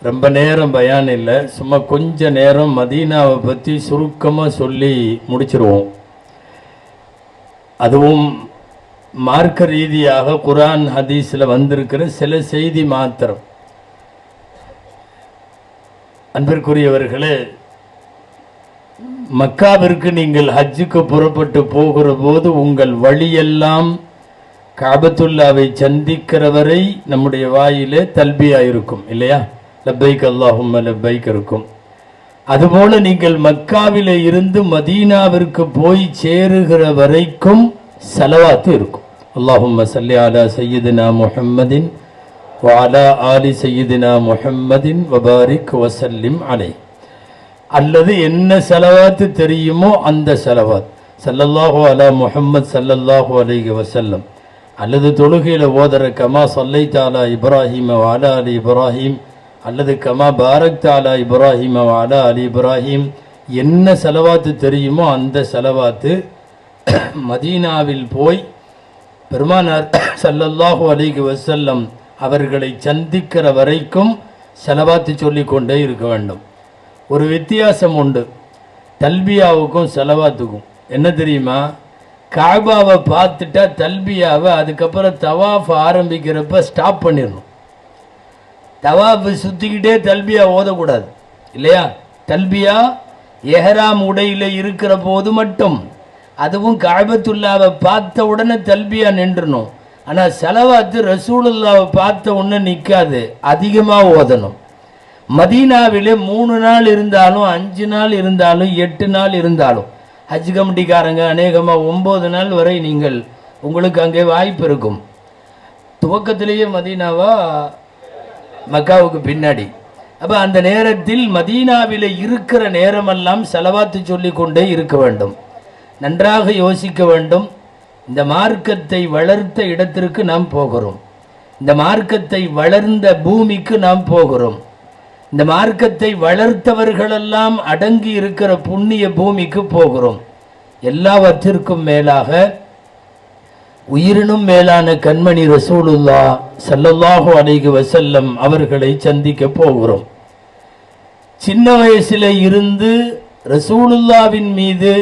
ரொம்ப நேரம் பயான் இல்லை, சும்மா கொஞ்ச நேரம் மதீனாவை பற்றி சுருக்கமாக சொல்லி முடிச்சிருவோம். அதுவும் மார்க்க ரீதியாக குர்ஆன் ஹதீஸில் வந்திருக்கிற சில செய்தி மாத்திரம். அன்பிற்குரியவர்களே, மக்காவிற்கு நீங்கள் ஹஜ்ஜுக்கு புறப்பட்டு போகிற போது உங்கள் வழியெல்லாம் காபத்துல்லாவை சந்திக்கிற வரை நம்முடைய வாயிலே தல்பியா இருக்கும் இல்லையா? லப்பைக் அல்லாஹும்ம லப்பைக் இருக்கும். அதுபோல நீங்கள் மக்காவிலே இருந்து மதீனாவிற்கு போய் சேருகிற வரைக்கும் ஸலவாத்து இருக்கும். அல்லாஹும்ம ஸல்லி அலா சய்யிதினா முஹம்மதின் வ அலா ஆலி சய்யிதினா முஹம்மதின் வ பாரிக் வ ஸல்லிம் அலைஹி. அல்லது என்ன ஸலவாத்து தெரியுமோ அந்த ஸலவாத், ஸல்லல்லாஹு அலா முஹம்மத் ஸல்லல்லாஹு அலைஹி வஸல்லம், அல்லது தொழுகையில் ஓதற கமா ஸல்லைத அலா இப்ராஹீம வ அலா அலி இப்ராஹீம், அல்லது கமா பாரக்த அலா இப்ராஹீம வ அலா அலி இப்ராஹீம். என்ன ஸலவாத்து தெரியுமோ அந்த ஸலவாத்து மதீனாவில் போய் பெருமானார் ஸல்லல்லாஹு அலைஹி வஸல்லம் அவர்களை சந்திக்கிற வரைக்கும் ஸலவாத்து சொல்லிக்கொண்டே இருக்க வேண்டும். ஒரு வித்தியாசம் உண்டு தல்பியாவுக்கும் ஸலவாத்துக்கும். என்ன தெரியுமா? காபாவை பார்த்துட்டா தல்பியாவை அதுக்கப்புறம் தவாஃப் ஆரம்பிக்கிறப்ப ஸ்டாப் பண்ணிடணும். தவாஃப் சுற்றிக்கிட்டே தல்பியா ஓதக்கூடாது இல்லையா? தல்பியா எஹ்ராம் உடையில் இருக்கிற போது மட்டும், அதுவும் காபத்துல்லாவை பார்த்த உடனே தல்பியா நின்றணும். ஆனால் ஸலவாத்து ரசூலுல்லாவை பார்த்த உடனே நிற்காது, அதிகமாக ஓதணும். மதீனாவிலே 3 நாள் இருந்தாலும் 5 நாள் இருந்தாலும் 8 நாள் இருந்தாலும், ஹஜ் கமிட்டிக்காரங்க அநேகமாக 9 நாள் வரை நீங்கள் உங்களுக்கு அங்கே வாய்ப்பு இருக்கும். துவக்கத்திலேயே மதீனாவா மக்காவுக்கு பின்னாடி. அப்போ அந்த நேரத்தில் மதீனாவில் இருக்கிற நேரமெல்லாம் ஸலவாத்து சொல்லி கொண்டே இருக்க வேண்டும். நன்றாக யோசிக்க வேண்டும். இந்த மார்க்கத்தை வளர்த்த இடத்திற்கு நாம் போகிறோம், இந்த மார்க்கத்தை வளர்ந்த பூமிக்கு நாம் போகிறோம், இந்த மார்க்கத்தை வளர்த்தவர்களெல்லாம் அடங்கி இருக்கிற புண்ணிய பூமிக்கு போகிறோம். எல்லாவற்றிற்கும் மேலாக உயிரினும் மேலான கண்மணி ரசூலுல்லாஹ் ஸல்லல்லாஹு அலைஹி வஸல்லம் அவர்களை சந்திக்க போகிறோம். சின்ன வயசில் இருந்து ரசூலுல்லாவின் மீது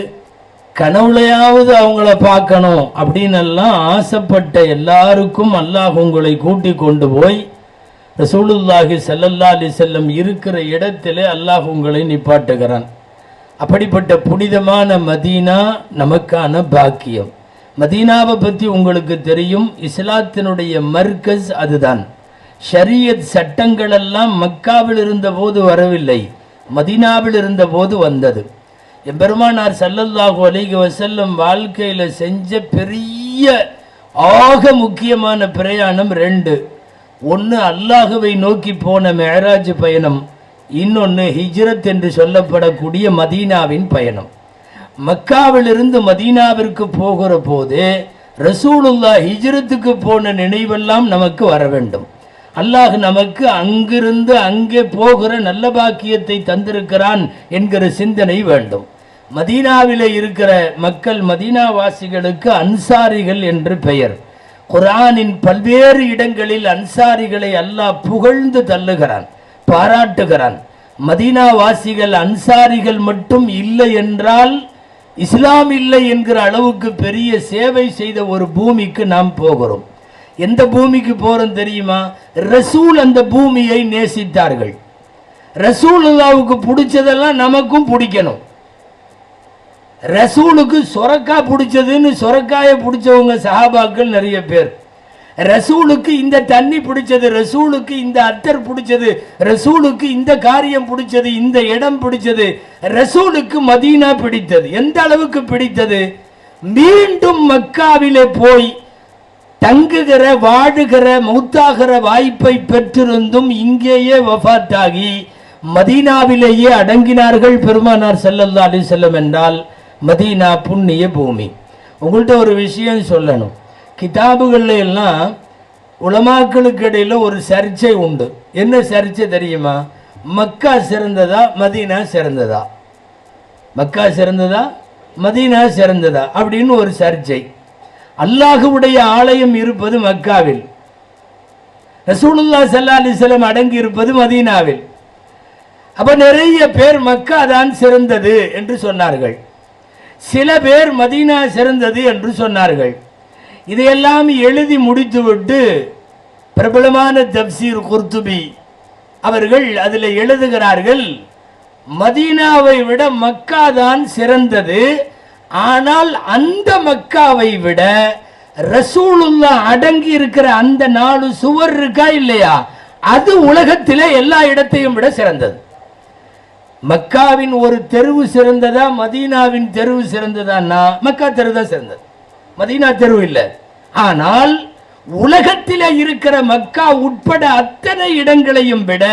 கனவுலையாவது அவங்கள பார்க்கணும் அப்படின்னு எல்லாம் ஆசைப்பட்ட எல்லாருக்கும் அல்லாஹ் உங்களை கூட்டி கொண்டு போய் ரசூலுல்லாஹி ஸல்லல்லாஹு அலைஹி வஸல்லம் இருக்கிற இடத்திலே அல்லாஹ் உங்களை நிப்பாட்டுகிறான். அப்படிப்பட்ட புனிதமான மதீனா நமக்கான பாக்கியம். மதீனாவை பற்றி உங்களுக்கு தெரியும், இஸ்லாத்தினுடைய மர்கஸ் அதுதான். ஷரியத் சட்டங்களெல்லாம் மக்காவில் இருந்தபோது வரவில்லை, மதீனாவில் இருந்தபோது வந்தது. எம்பெருமானார் ஸல்லல்லாஹு அலைஹி வஸல்லம் வாழ்க்கையில் செஞ்ச பெரிய ஆக முக்கியமான பிரயாணம் 2. ஒன்று அல்லாஹுவை நோக்கி போன மெஹராஜ் பயணம், இன்னொன்று ஹிஜ்ரத் என்று சொல்லப்படக்கூடிய மதீனாவின் பயணம். மக்காவிலிருந்து மதீனாவிற்கு போகிற போது ரசூலுல்லாஹ் ஹிஜ்ரத்துக்கு போன நினைவெல்லாம் நமக்கு வர வேண்டும். அல்லாஹ் நமக்கு அங்கிருந்து அங்கே போகிற நல்ல பாக்கியத்தை தந்திருக்கிறான் என்கிற சிந்தனை வேண்டும். மதீனாவிலே இருக்கிற மக்கள், மதீனாவாசிகளுக்கு அன்சாரிகள் என்று பெயர். குர்ஆனின் பல்வேறு இடங்களில் அன்சாரிகளை அல்லாஹ் புகழ்ந்து தள்ளுகிறான், பாராட்டுகிறான். மதீனாவாசிகள் அன்சாரிகள் மட்டும் இல்லை என்றால் இஸ்லாம் இல்லை என்கிற அளவுக்கு பெரிய சேவை செய்த ஒரு பூமிக்கு நாம் போகிறோம். எந்த பூமிக்கு போறோம் தெரியுமா? ரசூல் அந்த பூமியை நேசித்தார்கள். ரசூலுல்லாவுக்கு பிடிச்சதெல்லாம் நமக்கும் பிடிக்கணும். ரசூலுக்கு சொரக்காய் பிடிச்சதுன்னு சொரக்காயை பிடிச்சவங்க சஹாபாக்கள் நிறைய பேர். ரசூலுக்கு இந்த தண்ணி பிடிச்சது, ரசூலுக்கு இந்த அத்தர் பிடிச்சது, ரசூலுக்கு இந்த காரியம் பிடிச்சது, இந்த இடம் பிடிச்சது. ரசூலுக்கு மதீனா பிடித்தது. எந்த அளவுக்கு பிடித்தது? மீண்டும் மக்காவிலே போய் தங்குகிற, வாழுகிற, மௌத்தாகிற வாய்ப்பை பெற்றிருந்தும் இங்கேயே வஃபாத்தாகி மதீனாவிலேயே அடங்கினார்கள் பெருமானார் ஸல்லல்லாஹு அலைஹி வஸல்லம். என்றால் மதீனா புண்ணிய பூமி. உங்கள்கிட்ட ஒரு விஷயம் சொல்லணும். கிதாபுகள்ல எல்லாம் உலமாக்களுக்கு இடையில ஒரு சர்ச்சை உண்டு. என்ன சர்ச்சை தெரியுமா? மக்கா சிறந்ததா மதீனா சிறந்ததா, மக்கா சிறந்ததா மதீனா சிறந்ததா அப்படின்னு ஒரு சர்ச்சை. அல்லாஹ்வுடைய ஆலயம் இருப்பது மக்காவில், ரசூலுல்லாஹி ஸல்லல்லாஹு அலைஹி வஸல்லம் அடங்கி இருப்பது மதீனாவில். அப்ப நிறைய பேர் மக்கா தான் சிறந்தது என்று சொன்னார்கள், சில பேர் மதீனா சிறந்தது என்று சொன்னார்கள். இதையெல்லாம் எழுதி முடித்துவிட்டு பிரபலமான தப்சீர் குர்துபி அவர்கள் அதில் எழுதுகிறார்கள், மதீனாவை விட மக்கா தான் சிறந்தது. ஆனால் அந்த மக்காவை விட ரசூலுல்லாஹ் அடங்கி இருக்கிற அந்த 4 சுவர் இருக்கா இல்லையா, அது உலகத்திலே எல்லா இடத்தையும் விட சிறந்தது. மக்காவின் ஒரு தெருவு சிறந்ததா, மதீனாவின் தெருவு சிறந்ததான்னா மக்கா தெரு தான் சிறந்தது, மதீனா தெருவு இல்லை. ஆனால் உலகத்திலே இருக்கிற மக்கா உட்பட அத்தனை இடங்களையும் விட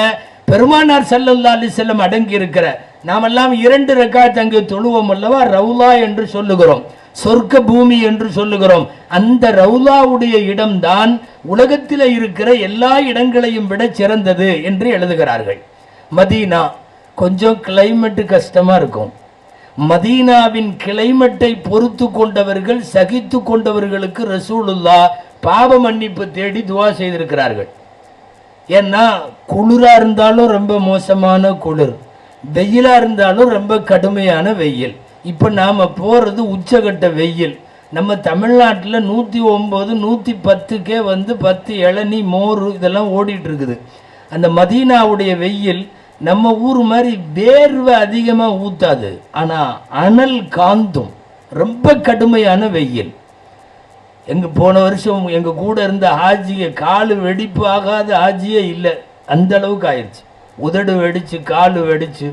பெருமானார் ஸல்லல்லாஹு அலைஹி வஸல்லம் அடங்கி இருக்கிற, நாமெல்லாம் 2 ரக்காத் அங்கு தொழுவோம் அல்லவா, ரவுலா என்று சொல்லுகிறோம், சொர்க்க பூமி என்று சொல்லுகிறோம். அந்த ரவுலாவுடைய இடம்தான் உலகத்தில் இருக்கிற எல்லா இடங்களையும் விட சிறந்தது என்று எழுதுகிறார்கள். மதீனா கொஞ்சம் கிளைமேட் கஷ்டமா இருக்கும். மதீனாவின் கிளைமேட்டை பொறுத்து கொண்டவர்கள், சகித்து கொண்டவர்களுக்கு ரசூலுல்லாஹ் பாவ மன்னிப்பு தேடி துவா செய்திருக்கிறார்கள். ஏன்னா குளிரா இருந்தாலும் ரொம்ப மோசமான குளிர், வெயிலா இருந்தாலும் ரொம்ப கடுமையான வெயில். இப்போ நாம் போகிறது உச்சகட்ட வெயில். நம்ம தமிழ்நாட்டில் 109 110க்கே 10 இளநீ மோர் இதெல்லாம் ஓடிட்டு இருக்குது. அந்த மதீனாவுடைய வெயில் நம்ம ஊர் மாதிரி வேர்வை அதிகமாக ஊத்தாது, ஆனால் அனல் காந்தும், ரொம்ப கடுமையான வெயில். போன வருஷம் எங்கள் கூட இருந்த ஹாஜியை காலு வெடிப்பு ஆகாத ஹாஜியே இல்லை, அந்த அளவுக்கு ஆயிடுச்சு. உதடு வெடிச்சு, காலு வெடிச்சு,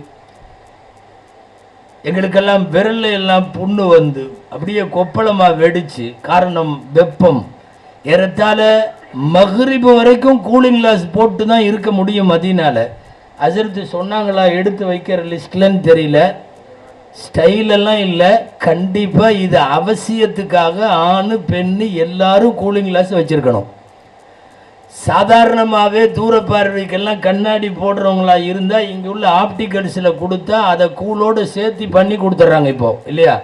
எங்களுக்கெல்லாம் விரல்ல எல்லாம் புண்ணு வந்து அப்படியே கொப்பளமாக வெடிச்சு. காரணம் வெப்பம். ஏறத்தாழ மக்ரிப் வரைக்கும் கூலிங் கிளாஸ் போட்டு தான் இருக்க முடியும் மதீனால. ஹஜ்ரத் சொன்னாங்களா எடுத்து வைக்கிற லிஸ்ட்லன்னு தெரியல, ஸ்டைலெல்லாம் இல்லை, கண்டிப்பாக இது அவசியத்துக்காக ஆணு பெண்ணு எல்லாரும் கூலிங் கிளாஸ் வச்சுருக்கணும். சாதாரணமாகவே தூர பார்வைக்கெல்லாம் கண்ணாடி போடுறவங்களா இருந்தால் இங்கே உள்ள ஆப்டிகல்ஸில் கொடுத்தா அதை கூலோடு சேர்த்து பண்ணி கொடுத்துட்றாங்க இப்போ இல்லையா.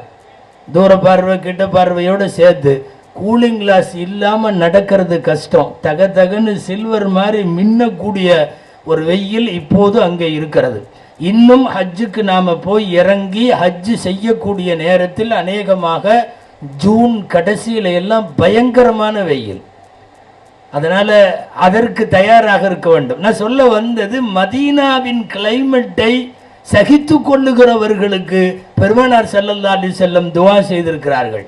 தூர பார்வை கிட்ட பார்வையோடு சேர்த்து கூலிங் கிளாஸ் இல்லாமல் நடக்கிறது கஷ்டம். தகன்னு சில்வர் மாதிரி மின்னக்கூடிய ஒரு வெயில் இப்போது அங்கே இருக்கிறது. இன்னும் ஹஜ்ஜுக்கு நாம் போய் இறங்கி ஹஜ்ஜு செய்யக்கூடிய நேரத்தில் அநேகமாக ஜூன் கடைசியில் எல்லாம் பயங்கரமான வெயில். அதனால் அதற்கு தயாராக இருக்க வேண்டும். நான் சொல்ல வந்தது, மதீனாவின் கிளைமேட்டை சகித்து கொள்ளுகிறவர்களுக்கு பெருமானார் ஸல்லல்லாஹு அலைஹி வஸல்லம் துஆ செய்திருக்கிறார்கள்.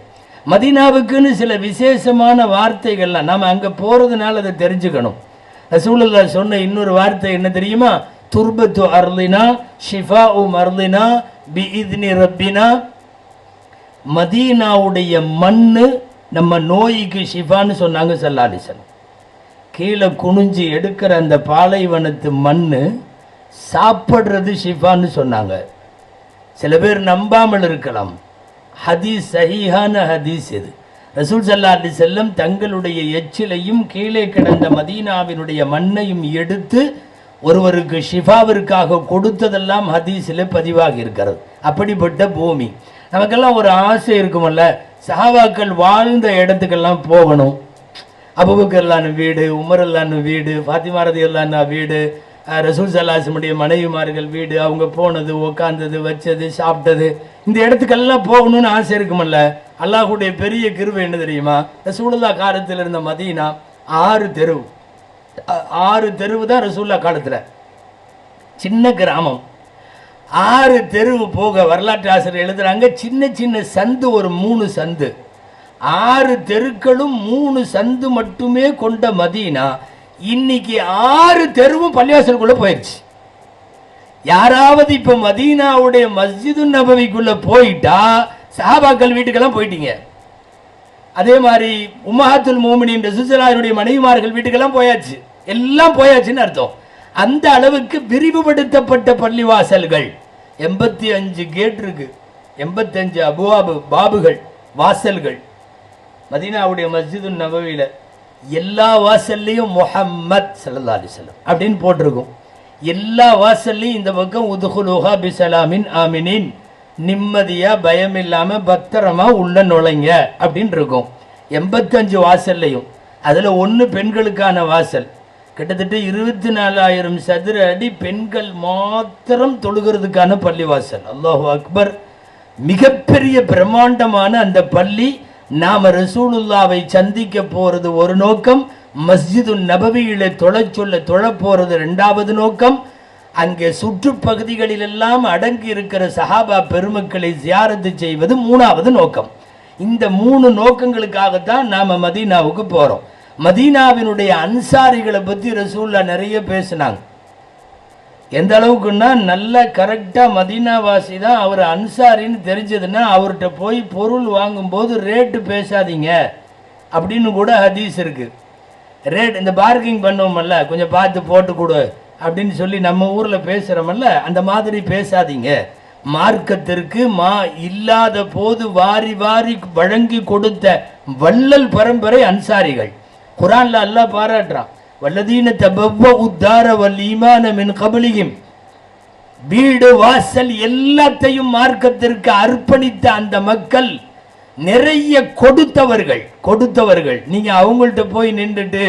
மதீனாவுக்குன்னு சில விசேஷமான வார்த்தைகள்லாம் நாம் அங்கே போகிறதுனால அதை தெரிஞ்சுக்கணும். ரசூலுல்லாஹ் சொன்ன இன்னொரு வார்த்தை என்ன தெரியுமா? துர்பத்து அர்லினா ஷிஃபாஉ மர்லினா பிஇத்னி ரப்பினா. மதீனாவுடைய மண்ணு நம்ம நோய்க்கு ஷிஃபான்னு சொன்னாங்க ஸல்லல்லாஹு அலைஹி வஸல்லம். கீழே குனிஞ்சு எடுக்கிற அந்த பாலைவனத்து மண்ணு சாப்பிட்றது ஷிஃபான்னு சொன்னாங்க. சில பேர் நம்பாமல் இருக்கலாம், ஹதீஸ் சஹீஹான ஹதீஸ் இது. ரசூல் ஸல்லல்லாஹு அலைஹி வஸல்லம் தங்களுடைய எச்சிலையும் கீழே கிடந்த மதீனாவினுடைய மண்ணையும் எடுத்து ஒருவருக்கு ஷிஃபாவிற்காக கொடுத்ததெல்லாம் ஹதீஸில் பதிவாகி இருக்கிறது. அப்படிப்பட்ட பூமி. நமக்கெல்லாம் ஒரு ஆசை இருக்குமல்ல, சஹாபாக்கள் வாழ்ந்த இடத்துக்கெல்லாம் போகணும். அபூபக்கர் வீடு, உமர் வீடு, ஃபாத்திமா ரலியல்லாஹு வீடு, ரசூல் ஸல்லல்லாஹு அலைஹி வஸல்லம் மனைவிமார்கள் வீடு, அவங்க போனது, உட்கார்ந்தது, வச்சது, சாப்பிட்டது, இந்த இடத்துக்கெல்லாம் போகணும்னு ஆசை இருக்குமல்ல. அல்லாஹ்வுடைய பெரிய கிருபை என்ன தெரியுமா? ரசூலுல்லாஹ் காலத்தில் இருந்த மதீனா 6 தெரு, 6 தெருவு தான் ரசூலுல்லாஹ் காலத்தில். சின்ன கிராமம், 6 தெருவு போக வரலாற்று ஆசிரியர் எழுதுறாங்க, சின்ன சின்ன சந்து, ஒரு 3 சந்து, 6 தெருக்களும் 3 சந்து மட்டுமே கொண்ட மதீனா இன்னைக்கு 6 தெருவும் பள்ளிவாசலுக்குள்ள போயிடுச்சு. யாராவது இப்ப மதீனாவுடைய மஸ்ஜிது நபவிக்குள்ள போயிட்டா சஹாபாக்கள் வீட்டுக்கெல்லாம் போயிட்டீங்க. அதே மாதிரி உம்மஹாத்துல் மோமினின் ரசூலுல்லாஹ்வுடைய மனைவிமார்கள் வீட்டுக்கெல்லாம் போயாச்சு, எல்லாம் போயாச்சுன்னு அர்த்தம். அந்த அளவுக்கு விரிவுபடுத்தப்பட்ட பள்ளிவாசல்கள். 85 கேட் இருக்கு, 85 அபுவாபு பாபுகள், வாசல்கள். மதீனாவுடைய மஸ்ஜிது நபவியில எல்லா வாசல்லையும் முஹம்மத் ஸல்லல்லாஹு அலைஹி வஸல்லம் அப்படின்னு போட்டிருக்கும். எல்லா வாசல்லையும் இந்த பக்கம் உதுகுலுஹா பிஸலாமின் ஆமினின், நிம்மதியா பயம் இல்லாம பத்திரமா உள்ள நுழைங்க அப்படின்னு இருக்கும். 85 வாசல்லையும். அதுல 1 பெண்களுக்கான வாசல், கிட்டத்தட்ட 24,000 சதுர அடி பெண்கள் மாத்திரம் தொழுகிறதுக்கான பள்ளிவாசல். அல்லாஹு அக்பர். மிகப்பெரிய பிரம்மாண்டமான அந்த பள்ளி. நாம ரசூலுல்லாவை சந்திக்க போறது ஒரு நோக்கம், மஸ்ஜிது நபவியிலே தொழ போறது இரண்டாவது நோக்கம், அங்கே சுற்றுப்பகுதிகளிலெல்லாம் அடங்கி இருக்கிற சஹாபா பெருமக்களை ஜியாரத்து செய்வது மூணாவது நோக்கம். இந்த 3 நோக்கங்களுக்காகத்தான் நாம மதீனாவுக்கு போறோம். மதீனாவினுடைய அன்சாரிகளை பற்றி ரசூல்லா நிறைய பேசினாங்க. எந்த அளவுக்குன்னா நல்ல கரெக்டாக மதீனாவாசி தான் அவர் அன்சாரின்னு தெரிஞ்சதுன்னா அவர்கிட்ட போய் பொருள் வாங்கும்போது ரேட்டு பேசாதீங்க அப்படின்னு கூட ஹதீஸ் இருக்கு. ரேட் இந்த பார்க்கிங் பண்ணுவோமல்ல, கொஞ்சம் பார்த்து போட்டு கொடு அப்படின்னு சொல்லி நம்ம ஊரில் பேசுகிறோமல்ல, அந்த மாதிரி பேசாதீங்க. மார்க்கத்திற்கு இல்லாத போது வாரி வாரி வழங்கி கொடுத்த வள்ளல் பரம்பரை அன்சாரிகள். குர்ஆன்ல அல்லாஹ் பாராட்டுறான், வல்லதீன தபவ்வஉ தார வல் ஈமான மின் கப்லிஹிம். வீடு வாசல் எல்லாத்தையும் மார்க்கத்திற்கு அர்ப்பணித்த அந்த மக்கள், நிறைய கொடுத்தவர்கள். நீங்க அவங்கள்ட்ட போய் நின்றுட்டு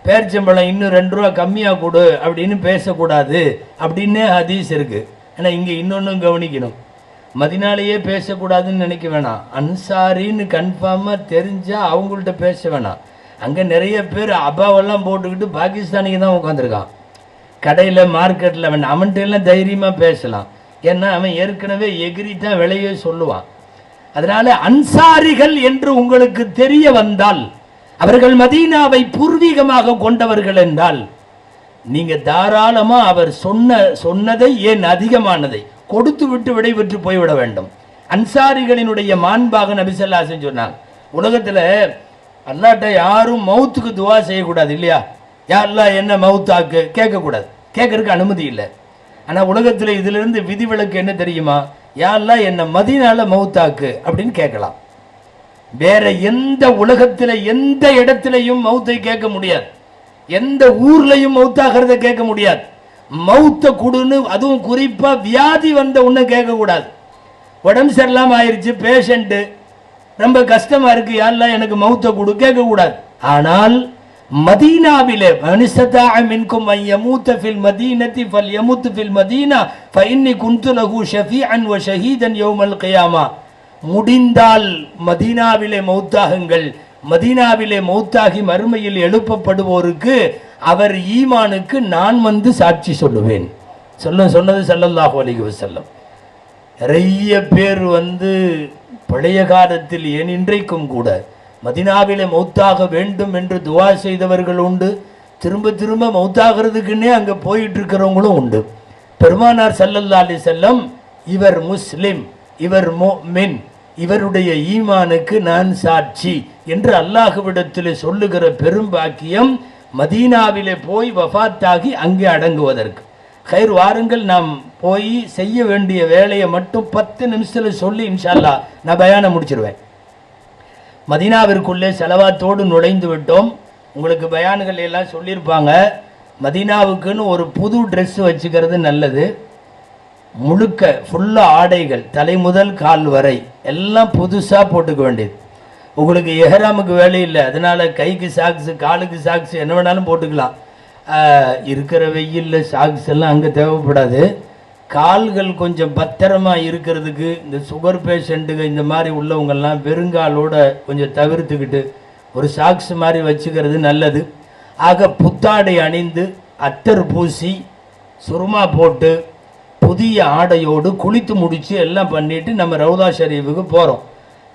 பேர்ச்சம்பளம் இன்னும் 2 ரூபா கம்மியா கொடு அப்படின்னு பேசக்கூடாது அப்படின்னு ஹதீஸ் இருக்கு. ஆனா இங்க இன்னொன்னும் கவனிக்கணும், மதினாலேயே பேசக்கூடாதுன்னு நினைக்க வேணாம். அன்சாரின்னு கன்ஃபார்மா தெரிஞ்சா அவங்கள்ட்ட பேச வேணாம். அங்கே நிறைய பேர் அபாவெல்லாம் போட்டுக்கிட்டு பாகிஸ்தானிக்கு தான் உட்காந்துருக்கான். கடையில் மார்க்கெட்டில் அவன்கிட்ட எல்லாம் தைரியமாக பேசலாம். ஏன்னா அவன் ஏற்கனவே எகிரி தான் விலையே சொல்லுவான். அதனால அன்சாரிகள் என்று உங்களுக்கு தெரிய வந்தால், அவர்கள் மதீனாவை பூர்வீகமாக கொண்டவர்கள் என்றால், நீங்க தாராளமா அவர் சொன்னதை ஏன் அதிகமானதை கொடுத்து விட்டு விடைபெற்று போய்விட வேண்டும். அன்சாரிகளினுடைய மாண்பாக நபி ஸல்லல்லாஹு அலைஹி வஸல்லம் சொன்னாங்க, உலகத்துல அல்லாஹ்ட்ட யாரும் மௌத்துக்கு துவா செய்யக்கூடாது இல்லையா? யா அல்லாஹ் என்ன மௌத்தாக்கு கேட்கக்கூடாது, கேட்கறதுக்கு அனுமதி இல்லை. ஆனா உலகத்துல இதுல இருந்து விதிவிலக்கு என்ன தெரியுமா? யா அல்லாஹ் என்ன மதீனால மௌத்தாக்கு அப்படின்னு கேட்கலாம். வேற எந்த உலகத்துல எந்த இடத்திலையும் மௌத்தை கேட்க முடியாது, எந்த ஊர்லையும் மௌத்தாகிறத கேட்க முடியாது. மௌத்த குடுன்னு, அதுவும் குறிப்பா வியாதி வந்த உன்ன கேட்க கூடாது. உடம்பு சரியில்லாம ஆயிருச்சு, பேஷண்ட் ரொம்ப கஷ்டமா இருக்கு, யாரெல்லாம் எனக்கு மௌத்த குடு கேட்க கூடாது. ஆனால் மதீனாவிலே மனிஸ்ததா மின்கும் அன் யமூத ஃபில் மதீனதி ஃபல்யமுத் ஃபில் மதீனா ஃபஇன்னி குன்து லஹு ஷஃபீஅன் வ ஷஹீதன் யௌமல் கியாமா. முடிந்தால் மதீனாவிலே மௌத்தாகுங்கள். மதீனாவிலே மௌத்தாகி மறுமையில் எழுப்பப்படுவோருக்கு அவர் ஈமானுக்கு நான் வந்து சாட்சி சொல்லுவேன். சொன்னது ஸல்லல்லாஹு அலைஹி வஸல்லம். நிறைய பேர் பழைய காலத்தில் ஏன் இன்றைக்கும் கூட மதீனாவிலே மௌத்தாக வேண்டும் என்று துவா செய்தவர்கள் உண்டு. திரும்ப திரும்ப மௌத்தாகிறதுக்குன்னே அங்கே போயிட்டு இருக்கிறவங்களும் உண்டு. பெருமானார் ஸல்லல்லாஹு அலைஹி வஸல்லம், இவர் முஸ்லிம், இவர் முஃமின், இவருடைய ஈமானுக்கு நான் சாட்சி என்று அல்லாஹ்விடத்தில் சொல்லுகிற பெரும்பாக்கியம் மதீனாவிலே போய் வஃபாத்தாகி அங்கே அடங்குவதற்கு. கைர் வாருங்கள், நாம் போய் செய்ய வேண்டிய வேலையை மட்டும் 10 நிமிஷத்தில் சொல்லி இன்ஷா அல்லாஹ் நான் பயானம் முடிச்சிருவேன். மதீனாவிற்குள்ளே செலவாத்தோடு நுழைந்து விட்டோம். உங்களுக்கு பயான்கள் எல்லாம் சொல்லியிருப்பாங்க. மதீனாவுக்குன்னு ஒரு புது ட்ரெஸ் வச்சுக்கிறது நல்லது. முழுக்க ஃபுல்லாக ஆடைகள் தலை முதல் கால் வரை எல்லாம் புதுசாக போட்டுக்க வேண்டியது. உங்களுக்கு எஹராமுக்கு வேலை இல்லை, அதனால கைக்கு சாக்ஸு காலுக்கு சாக்ஸு என்ன வேணாலும் போட்டுக்கலாம். இருக்கிற வெயிலில் சாக்ஸ் எல்லாம் அங்கே தேவைப்படாது. கால்கள் கொஞ்சம் பத்திரமா இருக்கிறதுக்கு இந்த சுகர் பேஷண்ட்டுங்க இந்த மாதிரி உள்ளவங்கெல்லாம் வெறுங்காலோட கொஞ்சம் தவிர்த்துக்கிட்டு ஒரு சாக்ஸ் மாதிரி வச்சுக்கிறது நல்லது. ஆக புத்தாடை அணிந்து அத்தர் பூசி சுருமா போட்டு புதிய ஆடையோடு குளித்து முடித்து எல்லாம் பண்ணிட்டு நம்ம ரவுதா ஷரீஃபுக்கு போகிறோம்.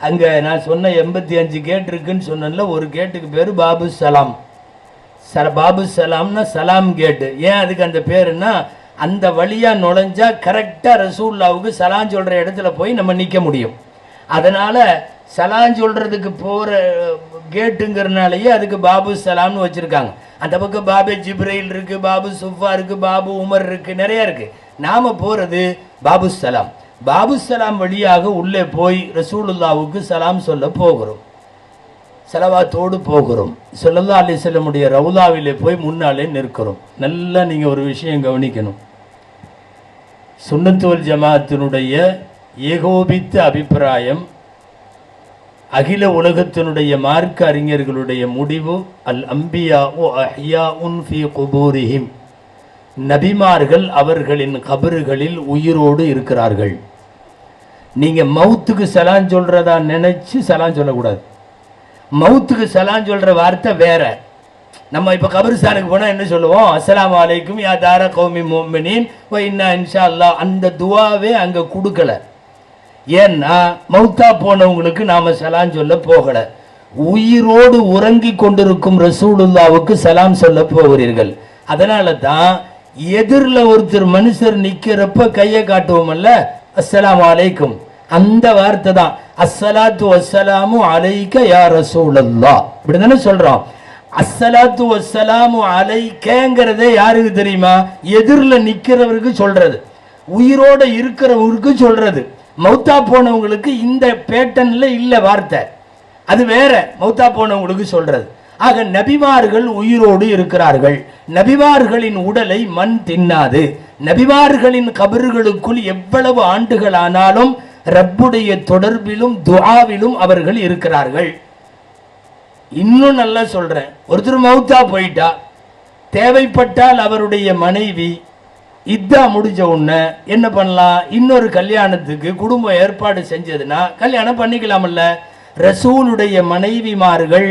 அங்கே நான் சொன்ன 85 கேட் இருக்குன்னு சொன்னேன்ல, ஒரு கேட்டுக்கு பேர் பாபு சலாம். பாபு சலாம்னா சலாம் கேட்டு. ஏன் அதுக்கு அந்த பேருன்னா, அந்த வழியாக நுழைஞ்சா கரெக்டாக ரசூல்லாவுக்கு சலான் சொல்கிற இடத்துல போய் நம்ம நிற்க முடியும். அதனால் சலான் சொல்கிறதுக்கு போகிற கேட்டுங்கிறனாலேயே அதுக்கு பாபு சலாம்னு வச்சுருக்காங்க. அந்த பக்கம் பாபே ஜிப்ரைல் இருக்குது, பாபு சுஃபா இருக்குது, பாபு உமர் இருக்குது, நிறையா இருக்குது. நாம் போகிறது பாபு சலாம். பாபு சலாம் வழியாக உள்ளே போய் ரசூலுல்லாவுக்கு சலாம் சொல்ல போகிறோம், செலவாத்தோடு போகிறோம். ஸல்லல்லாஹு அலைஹி வஸல்லமுடைய ரவுதாவிலே போய் முன்னாலே நிற்கிறோம். நல்லா நீங்கள் ஒரு விஷயம் கவனிக்கணும். சுன்னத்துல் ஜமாஅத்தினுடைய ஏகோபித்த அபிப்பிராயம், அகில உலகத்தினுடைய மார்க்க அறிஞர்களுடைய முடிவு அல் அம்பியா அஹ்யாஉன் ஃபீ குபூரிஹிம், நபிமார்கள் அவர்களின் கபறுகளில் உயிரோடு இருக்கிறார்கள். நீங்க மவுத்துக்கு சலான் சொல்றதா நினைச்சு சலான் சொல்லக்கூடாது. மவுத்துக்கு சலான் சொல்ற வார்த்தை வேற. நம்ம இப்ப கபரிஸ்தானுக்கு போனா என்ன சொல்லுவோம்? அஸ்ஸலாமு அலைக்கும் யா தார கௌமி முஃமினீன் வ இன்னா இன்ஷா அல்லாஹ். அந்த துவாவே அங்க கொடுக்கல. ஏன்னா மௌத்தா போனவங்களுக்கு நாம சலான் சொல்ல போகல. உயிரோடு உறங்கி கொண்டிருக்கும் ரசூலுல்லாவுக்கு சலாம் சொல்ல போகிறீர்கள். அதனால தான் எதிரில் ஒருத்தர் மனுஷர் நிக்கிறப்ப கையை காட்டுவோம்ல, அஸ்ஸலாமு அலைக்கும், அந்த வார்த்தை தான் அஸ்ஸலாத்து வஸ்ஸலாமு அலைக்க யா ரசூலல்லாஹ். இப்படிதானே சொல்றோம். அஸ்ஸலாத்து வஸ்ஸலாமு அலைக்கங்கிறதே யாருக்கு தெரியுமா? எதிரில் நிக்கிறவருக்கு சொல்றது, உயிரோட இருக்கிறவருக்கு சொல்றது. மௌத்தா போனவங்களுக்கு இந்த பேட்டன்ல இல்ல வார்த்தை, அது வேற. மௌத்தா போனவங்களுக்கு சொல்றது. ஆக நபிமார்கள் உயிரோடு இருக்கிறார்கள். நபிமார்களின் உடலை மண் தின்னாது. நபிமார்களின் கபர்களுக்குள் எவ்வளவு ஆண்டுகள் ஆனாலும் ரப்புடைய தொடர்பிலும் துஆவிலும் அவர்கள் இருக்கிறார்கள். இன்னும் நல்லா சொல்றேன், ஒருத்தர் மௌத்தா போயிட்டா, தேவைப்பட்டால் அவருடைய மனைவி இதா முடிஞ்ச உடனே என்ன பண்ணலாம்? இன்னொரு கல்யாணத்துக்கு குடும்பம் ஏற்பாடு செஞ்சதுன்னா கல்யாணம் பண்ணிக்கலாமல்ல. ரசூலுடைய மனைவிமார்கள்,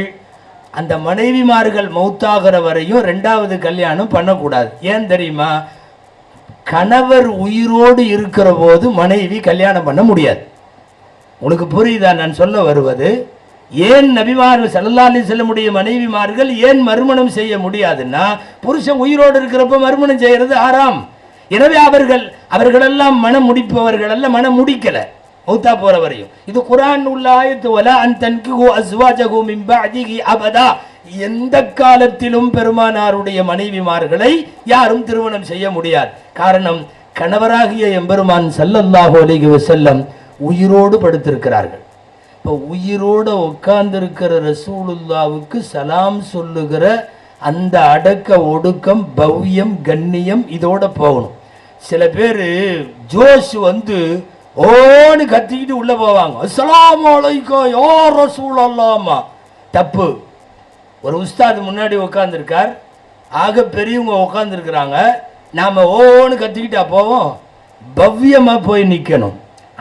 அந்த மனைவிமார்கள் மௌத்தாகிற வரையும் ரெண்டாவது கல்யாணம் பண்ணக்கூடாது. ஏன் தெரியுமா? கணவர் உயிரோடு இருக்கிற போது மனைவி கல்யாணம் பண்ண முடியாது. உனக்கு புரியுதா நான் சொல்ல வருவது? ஏன் நபிமார்கள் ஸல்லல்லாஹு அலைஹி வஸல்லமுடைய மனைவிமார்கள் ஏன் மறுமணம் செய்ய முடியாதுன்னா, புருஷன் உயிரோடு இருக்கிறப்ப மறுமணம் செய்யறது ஆறாம். எனவே அவர்களெல்லாம் மனம் முடிப்பவர்கள் அல்ல, மனம் முடிக்கல மௌத்தா போற வரையும். இது குர்ஆன் உள்ள ஆயத்து. வலா அன் தன்கிஹு அஸ்வாஜஹு மின் பஅதிஹி அபதா. எந்த காலத்திலும் பெருமானாருடைய மனைவிமார்களை யாரும் திருமணம் செய்ய முடியாது. காரணம், கணவராகிய எம்பெருமான் ஸல்லல்லாஹு அலைஹி வஸல்லம் உயிரோடு படுத்திருக்கிறார்கள். இப்போ உயிரோட உட்கார்ந்திருக்கிற ரசூலுல்லாவுக்கு சலாம் சொல்லுகிற அந்த அடக்க ஒடுக்கம், பவ்யம், கண்ணியம் இதோட போகணும். சில பேர் ஜோஷ் வந்து ஓன்னு கத்திக்கிட்டு உள்ள போவாங்க. அஸ்ஸலாமு அலைக்கும் யா ரசூலல்லாஹ். தப்பு. ஒரு உஸ்தாது முன்னாடி உட்கார்ந்துருக்கார், ஆக பெரியவங்க உட்கார்ந்துருக்கிறாங்க, நாம ஓன்னு கத்திக்கிட்டா போவோம்? பவ்யமா போய் நிக்கணும்,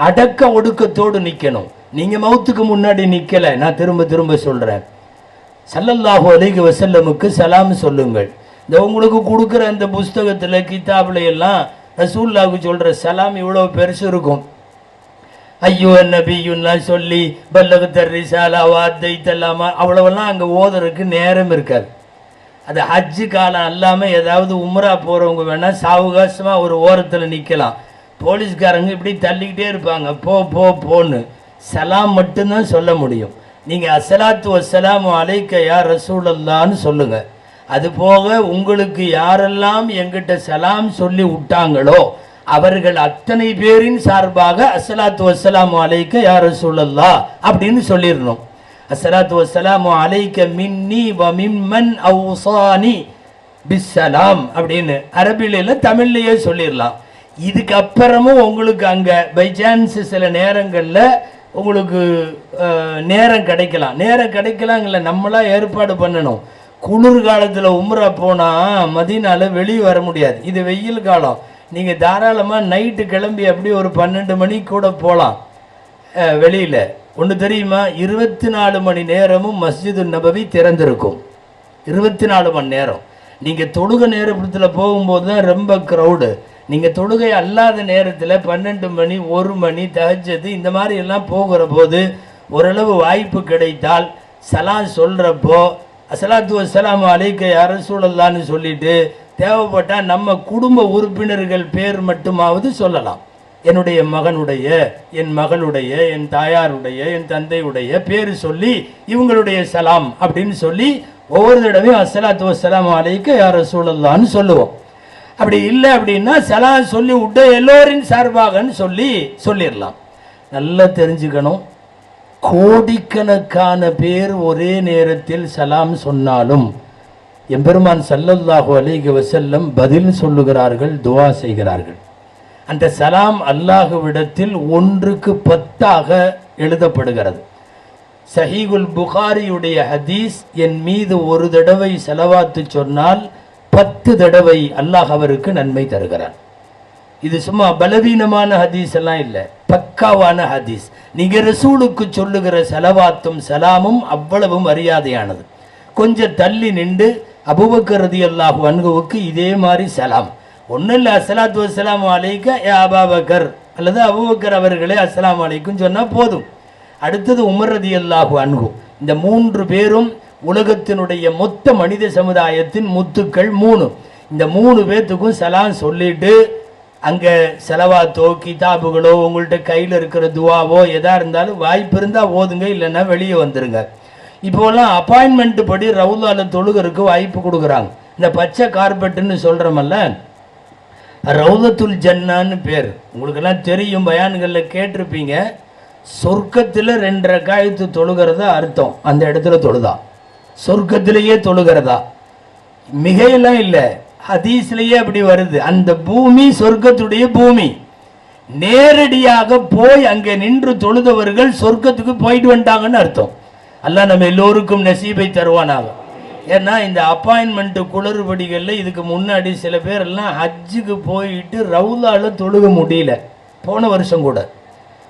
அடக்க ஒடுக்கத்தோடு நிக்கணும். நீங்க மௌத்துக்கு முன்னாடி நிக்கல. நான் திரும்ப திரும்ப சொல்றேன், ஸல்லல்லாஹு அலைஹி வஸல்லமுக்கு சலாம் சொல்லுங்கள். இந்த உங்களுக்கு கொடுக்குற அந்த புஸ்தகத்துல கிதாபுல எல்லாம் ரசூலுல்லாஹ்வுக்கு சொல்ற சலாம் இவ்வளவு பெருசு இருக்கும். ஐயோ நபியுல்லாம் சொல்லி பல்லகத்த ரிசாலா வாத்தைத்தல்லாமா அவ்வளவெல்லாம் அங்கே ஓதுறதுக்கு நேரம் இருக்காது. அது ஹஜ்ஜு காலம் அல்லாமல் ஏதாவது உம்ரா போகிறவங்க வேணால் சாவகாசமாக ஒரு ஓரத்தில் நிற்கலாம். போலீஸ்காரங்க இப்படி தள்ளிக்கிட்டே இருப்பாங்க, போ போ போன்னு. சலாம் மட்டும்தான் சொல்ல முடியும். நீங்கள் அஸ்ஸலாத்து வஸ்ஸலாமு அலைக்க யா ரசூலல்லான்னு சொல்லுங்கள். அது போக உங்களுக்கு யாரெல்லாம் எங்கிட்ட சலாம் சொல்லி விட்டாங்களோ அவர்கள் அத்தனை பேரின் சார்பாக அஸ்ஸலாத்து வஸ்ஸலாமு அலைக்க யா ரசூலல்லாஹ் அப்படின்னு சொல்லிடணும். அஸ்ஸலாத்து வஸ்ஸலாமு அலைக்க மின்னி வ மிம்மன் அவ்ஸானி பிஸ்ஸலாம் அப்படின்னு அரபில தமிழ்லையே சொல்லிடலாம். இதுக்கு அப்புறமும் உங்களுக்கு அங்கே பை சான்ஸ் சில நேரங்களில் உங்களுக்கு நேரம் கிடைக்கலாம். நேரம் கிடைக்கலாங்கல்ல, நம்மளா ஏற்பாடு பண்ணணும். குளிர்காலத்தில் உம்ரா போனால் மதீனால வெளியே வர முடியாது. இது வெயில் காலம். நீங்கள் தாராளமாக நைட்டு கிளம்பி அப்படி ஒரு 12 மணி கூட போகலாம் வெளியில். ஒன்று தெரியுமா, 24 மணி நேரமும் மஸ்ஜிது நபவி திறந்திருக்கும். 24 மணி நேரம். நீங்கள் தொழுகை நேரத்தில் போகும்போது தான் ரொம்ப க்ரௌடு. நீங்கள் தொழுகை அல்லாத நேரத்தில் 12 மணி 1 மணி தஹஜ்ஜத் இந்த மாதிரி எல்லாம் போகிற போது ஓரளவு வாய்ப்பு கிடைத்தால் சலாம் சொல்கிறப்போ அஸ்ஸலாத்து வஸ்ஸலாமு அலைக்க யா ரசூலல்லாஹ்னு சொல்லிட்டு தேவைப்பட்டால் நம்ம குடும்ப உறுப்பினர்கள் பேர் மட்டுமாவது சொல்லலாம். என்னுடைய மகனுடைய, என் மகளுடைய, என் தாயாருடைய, என் தந்தையுடைய பேர் சொல்லி இவங்களுடைய சலாம் அப்படின்னு சொல்லி ஒவ்வொரு தடவையும் அஸ்ஸலாத்து வஸ்ஸலாமு அலைக்க யா ரசூலல்லாஹ்னு சொல்லுவோம். அப்படி இல்லை அப்படின்னா சலாம் சொல்லி விட்டு எல்லோரின் சார்பாகன்னு சொல்லிடலாம். நல்லா தெரிஞ்சுக்கணும், கோடிக்கணக்கான பேர் ஒரே நேரத்தில் சலாம் சொன்னாலும் எம்பெருமான் ஸல்லல்லாஹு அலைஹி வஸல்லம் பதில் சொல்லுகிறார்கள், துஆ செய்கிறார்கள். அந்த சலாம் அல்லாஹ்விடத்தில் 1க்கு 10 எழுதப்படுகிறது. சஹீகுல் புகாரியுடைய ஹதீஸ், என் மீது ஒரு தடவை ஸலவாத்து சொன்னால் 10 தடவை அல்லாஹ் அவருக்கு நன்மை தருகிறான். இது சும்மா பலவீனமான ஹதீஸ் எல்லாம் இல்லை, பக்காவான ஹதீஸ். நீங்க ரசூலுக்கு சொல்லுகிற ஸலவாத்தும் சலாமும் அவ்வளவு மரியாதையானது. கொஞ்சம் தள்ளி நின்று அபூபக்கர் ரலியல்லாஹு அன்ஹுவுக்கு இதே மாதிரி சலாம், ஒன்றும் இல்லை, அஸ்ஸலாத்து வஸ்ஸலாமு அலைக்க யா அபூபக்கர் அல்லது அபூபக்கர் அவர்களே அஸ்ஸலாமு அலைக்கும் சொன்னால் போதும். அடுத்தது உமர் ரலியல்லாஹு அன்ஹு. இந்த 3 பேரும் உலகத்தினுடைய மொத்த மனித சமுதாயத்தின் முத்துக்கள் 3. இந்த 3 பேர்த்துக்கும் சலாம் சொல்லிட்டு அங்கே செலவாத்தோ கிதாபுகளோ உங்கள்கிட்ட கையில் இருக்கிற துவாவோ எதா இருந்தாலும் வாய்ப்பு இருந்தால் ஓதுங்க, இல்லைன்னா வெளியே வந்துடுங்க. இப்போலாம் அப்பாயின்மெண்ட் படி ரவுலால தொழுகருக்கு வாய்ப்பு கொடுக்குறாங்க. இந்த பச்சை கார்பெட்டுன்னு சொல்கிறோமல்ல, ரவுலத்துல் ஜன்னான்னு பேர். உங்களுக்கெல்லாம் தெரியும், பயான்களில் கேட்டிருப்பீங்க. சொர்க்கத்தில் 2 ரக்காயத்து தொழுகிறதா அர்த்தம். அந்த இடத்துல தொழுதா சொர்க்கத்திலேயே தொழுகிறதா, மிகையெல்லாம் இல்லை, ஹதீஸ்லேயே அப்படி வருது. அந்த பூமி சொர்க்கத்துடைய பூமி. நேரடியாக போய் அங்கே நின்று தொழுதவர்கள் சொர்க்கத்துக்கு போயிட்டு வந்துட்டாங்கன்னு அர்த்தம். அல்லாஹ் நம்ம எல்லோருக்கும் நசீபை தருவானாக. ஏன்னா இந்த அப்பாயின்மெண்ட்டு குளறுபடிகளில் இதுக்கு முன்னாடி சில பேர் எல்லாம் ஹஜ்ஜுக்கு போயிட்டு ரவுலால தொழுக முடியல, போன வருஷம் கூட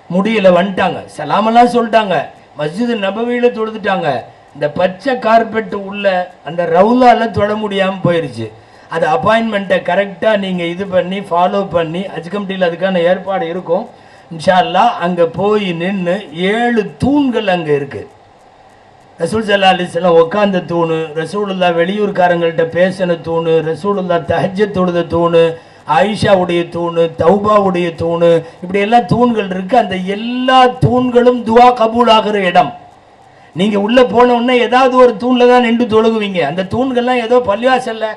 முடியல, வந்துட்டாங்க, சலாமெல்லாம் சொல்லிட்டாங்க, மஸ்ஜிது நபவியில் தொழுதுட்டாங்க. இந்த பச்சை கார்பெட்டு உள்ள அந்த ரவுலால தொழ முடியாமல் போயிடுச்சு. அது அப்பாயின்மெண்ட்டை கரெக்டாக நீங்கள் இது பண்ணி ஃபாலோ பண்ணி, ஹஜ் கமிட்டியில் அதுக்கான ஏற்பாடு இருக்கும் இன்ஷா அல்லாஹ். அங்கே போய் நின்று 7 தூண்கள் அங்கே இருக்குது. ரசூல் ஸல்லல்லாஹு அலைஹி வஸல்லம் உட்கார்ந்த தூணு, ரசூலுல்லா வெளியூர்காரங்கள்ட்ட பேசின தூணு, ரசூலுல்லா தஹஜ்ஜத் தொழுத தூணு, ஆயிஷாவுடைய தூணு, தௌபாவுடைய தூணு, இப்படி எல்லாம் தூண்கள் இருக்குது. அந்த எல்லா தூண்களும் துவா கபூல் ஆகிற இடம். நீங்கள் உள்ளே போனோடனே ஏதாவது ஒரு தூணில் தான் நின்று தொழுகுவீங்க. அந்த தூண்கள்லாம் ஏதோ பள்ளிவாசல்ல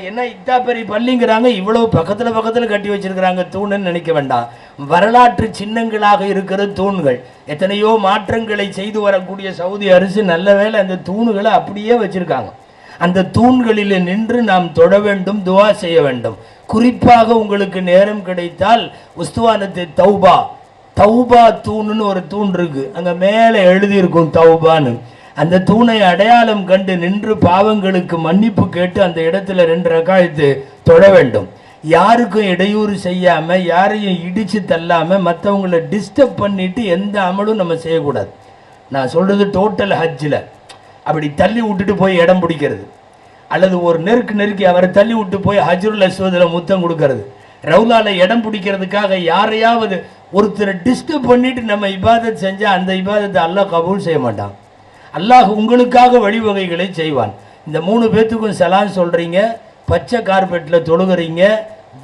என்ன இத்தா பெரிய பள்ளிங்கிறாங்க, இவ்வளவு பக்கத்தில் கட்டி வச்சிருக்கிறாங்க தூணுன்னு நினைக்க வேண்டாம். வரலாற்று சின்னங்களாக இருக்கிற தூண்கள். எத்தனையோ மாற்றங்களை செய்து வரக்கூடிய சவுதி அரசு நல்ல வேளை அந்த தூண்களை அப்படியே வச்சிருக்காங்க. அந்த தூண்களில் நின்று நாம் தொழ வேண்டும், துவா செய்ய வேண்டும். குறிப்பாக உங்களுக்கு நேரம் கிடைத்தால் உஸ்துவானத்து தௌபா தூணுன்னு ஒரு தூண் இருக்கு, அங்க மேலே எழுதியிருக்கும் தௌபான்னு. அந்த தூணை அடையாளம் கண்டு நின்று பாவங்களுக்கு மன்னிப்பு கேட்டு அந்த இடத்துல 2 ரக்காயத்து தொழ வேண்டும். யாருக்கும் இடையூறு செய்யாம, யாரையும் இடிச்சு தள்ளாம, மற்றவங்களை டிஸ்டர்ப் பண்ணிட்டு எந்த அமலும் நம்ம செய்யக்கூடாது. நான் சொல்றது டோட்டல் ஹஜ்ஜில். அப்படி தள்ளி விட்டுட்டு போய் இடம் பிடிக்கிறது, அல்லது ஒரு நெருக்கி அவரை தள்ளி விட்டு போய் ஹஜ்ருல் அஸ்வதில் முத்தம் கொடுக்கறது, ரவுலால இடம் பிடிக்கிறதுக்காக யாரையாவது ஒருத்தரை டிஸ்டர்ப் பண்ணிட்டு நம்ம இபாதத் செஞ்சா அந்த இபாதத்தை அல்லாஹ் கபூல் செய்ய மாட்டான். அல்லாஹ் உங்களுக்காக வழிவகைகளை செய்வான். இந்த 3 பேர்த்துக்கும் சலாம் சொல்கிறீங்க, பச்சை கார்பெட்டில் தொழுகிறீங்க,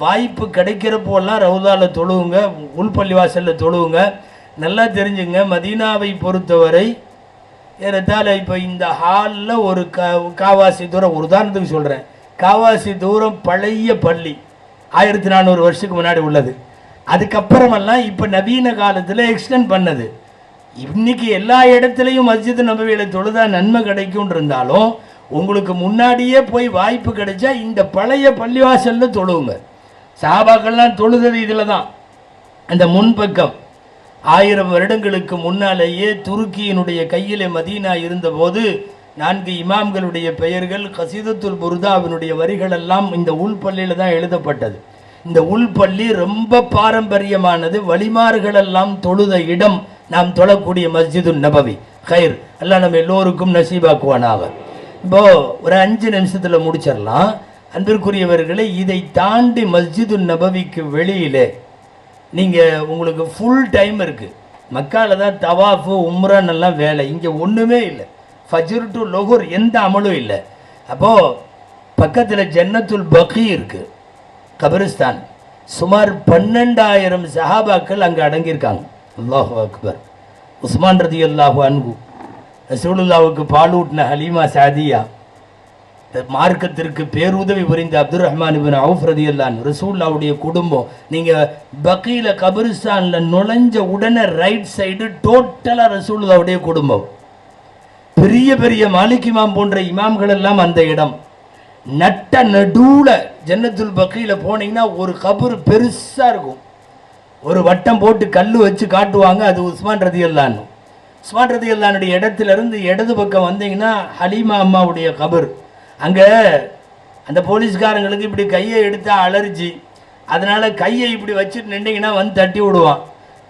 வாய்ப்பு கிடைக்கிறப்போலாம் ரவுதால தொழுவுங்க, உள்பள்ளிவாசலில் தொழுவுங்க. நல்லா தெரிஞ்சுங்க, மதீனாவை பொறுத்தவரை ஏறத்தாழ இப்போ இந்த ஹாலில் ஒரு காவாசி தூரம், ஒரு உதாரணத்துக்கு சொல்கிறேன், காவாசி தூரம் பழைய பள்ளி 1400 வருஷத்துக்கு முன்னாடி உள்ளது. அதுக்கப்புறமெல்லாம் இப்போ நவீன காலத்தில் எக்ஸ்டெண்ட் பண்ணது. இன்னைக்கு எல்லா இடத்துலையும் மஸ்ஜித் நபவியில தொழுதா நன்மை கிடைக்கும் இருந்தாலும், உங்களுக்கு முன்னாடியே போய் வாய்ப்பு கிடைச்சா இந்த பழைய பள்ளிவாசல்ல தொழுவுங்க. சஹாபாக்கள்லாம் தொழுதது இதில் தான். அந்த முன்பக்கம் 1000 வருடங்களுக்கு முன்னாலேயே துருக்கியினுடைய கையிலே மதீனா இருந்தபோது 4 இமாம்களுடைய பெயர்கள், கசீதத்துல் புர்தாவினுடைய வரிகள் எல்லாம் இந்த உள்பள்ளியில் தான் எழுதப்பட்டது. இந்த உள்பள்ளி ரொம்ப பாரம்பரியமானது, வழிமார்களெல்லாம் தொழுத இடம், நாம் தொழக்கூடிய மஸ்ஜிது நபவி. ஹைர், அல்லாஹ் நம்ம எல்லோருக்கும் நசீபாக்குவானாக. இப்போ ஒரு 5 நிமிஷத்தில் முடிச்சிடலாம். அன்பிற்குரியவர்களே, இதை தாண்டி மஸ்ஜிது நபவிக்கு வெளியிலே நீங்கள் உங்களுக்கு ஃபுல் டைம் இருக்குது. மக்கால தான் தவாஃபு உம்ரான் எல்லாம் வேலை, இங்கே ஒன்றுமே இல்லை. ஃபஜ்ர் டு லொஹுர் எந்த அமலும் இல்லை. அப்போது பக்கத்தில் ஜன்னத்துல் பகி இருக்குது, கபரிஸ்தான். சுமார் 12,000 சஹாபாக்கள் அங்கே அடங்கியிருக்காங்க. அல்லாஹு அக்பர். உஸ்மான் ரலியல்லாஹு அன்ஹு, ரசூலுல்லாவுக்கு பாலூட்டின ஹலீமா சாதியா, மார்க்கத்திற்கு பேருதவி புரிந்த அப்துல் ரஹ்மான் இப்னு அவுஃப் ரலியல்லாஹு அன்ஹு, ரசூலுல்லாவுடைய குடும்பம். நீங்கள் பகீல கபரிஸ்தானில் நுழைஞ்ச உடனே ரைட் சைடு டோட்டலாக ரசூலுல்லாவுடைய குடும்பம். பெரிய பெரிய மாலிக் இமாம் போன்ற இமாம்கள் எல்லாம் அந்த இடம். நட்ட நடுவுல ஜன்னத்துல் பகீல போனீங்கன்னா ஒரு கபர் பெருசா இருக்கும், ஒரு வட்டம் போட்டு கல் வச்சு காட்டுவாங்க, அது உஸ்மான் ரலியல்லாஹு அன்ஹு. உஸ்மான் ரலியல்லாஹுடைய இடத்திலிருந்து இடது பக்கம் வந்தீங்கன்னா ஹலீமா அம்மாவுடைய கபர். அங்கே அந்த போலீஸ்காரங்களுக்கு இப்படி கையை எடுத்தா அலர்ஜி, அதனால் கையை இப்படி வச்சுட்டு நின்றீங்கன்னா வந்து தட்டி விடுவான்.